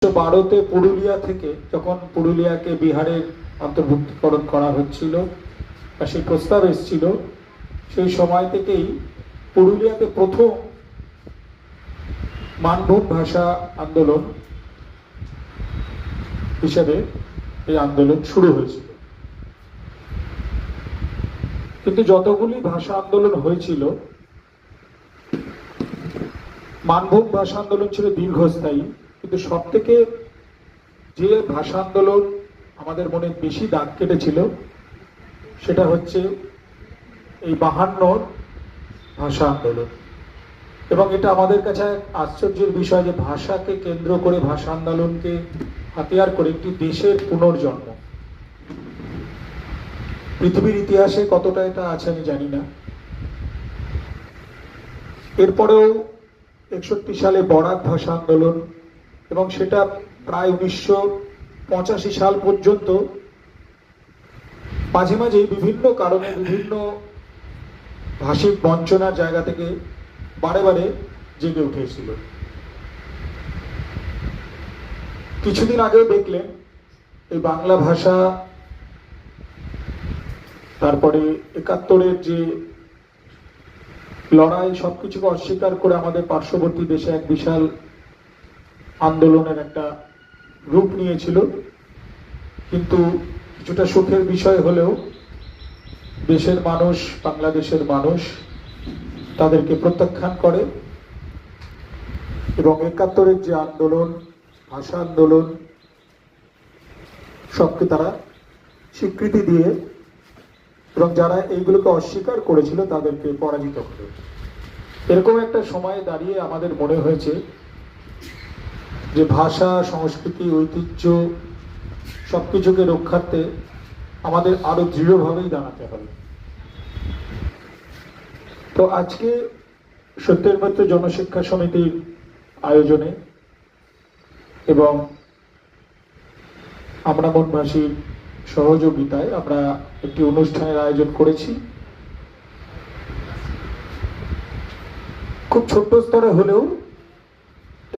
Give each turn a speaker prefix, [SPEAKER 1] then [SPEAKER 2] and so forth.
[SPEAKER 1] 1912-তে পুরুলিয়া থেকে যখন পুরুলিয়াকে বিহারের অন্তর্ভুক্তিকরণ করা হচ্ছিল বা সেই প্রস্তাব এসেছিল, সেই সময় থেকেই পুরুলিয়াতে প্রথম মানভূম ভাষা আন্দোলন হিসেবে এই আন্দোলন শুরু হয়েছিল। কিন্তু যতগুলি ভাষা আন্দোলন হয়েছিল, মানভূম ভাষা আন্দোলন ছিল দীর্ঘস্থায়ী, কিন্তু সব থেকে যে ভাষা আন্দোলন আমাদের মনে বেশি দাগ কেটেছিল সেটা হচ্ছে এই 52 ভাষা আন্দোলন। এবং এটা আমাদের কাছে এক আশ্চর্যের বিষয় যে ভাষাকে কেন্দ্র করে, ভাষা আন্দোলনকে হাতিয়ার করে একটি দেশের পুনর্জন্ম। পৃথিবীর ইতিহাসে কতটা এটা আছে আমি জানি না। এরপরেও 61 সালে বরাক ভাষা আন্দোলন, এবং সেটা প্রায় 1985 সাল পর্যন্ত মাঝে মাঝে বিভিন্ন কারণে বিভিন্ন ভাষিক বঞ্চনার জায়গা থেকে বারে বারে জেগে উঠেছিল। কিছুদিন আগেও দেখলেন এই বাংলা ভাষা, তারপরে 71-এর যে লড়াই, সবকিছুকে অস্বীকার করে আমাদের পার্শ্ববর্তী দেশে এক বিশাল আন্দোলনের একটা রূপ নিয়েছিল। কিন্তু কিছুটা সুখের বিষয় হলেও দেশের মানুষ, বাংলাদেশের মানুষ তাদেরকে প্রত্যাখ্যান করে এবং 71-এর যে আন্দোলন, ভাষা আন্দোলন, সবকে তারা স্বীকৃতি দিয়ে এবং যারা এইগুলোকে অস্বীকার করেছিল তাদেরকে পরাজিত করে। এরকম একটা সময়ে দাঁড়িয়ে আমাদের মনে হয়েছে যে ভাষা, সংস্কৃতি, ঐতিহ্য সবকিছুকে রক্ষার্থে আমাদের আরো দৃঢ়ভাবেই দাঁড়াতে হবে। তো আজকে সত্যের মিত্র জনশিক্ষা সমিতির আয়োজনে এবং আমরা মনভাষীর সহযোগিতায় আমরা একটি অনুষ্ঠানের আয়োজন করেছি। খুব ছোট্ট স্তরে হলেও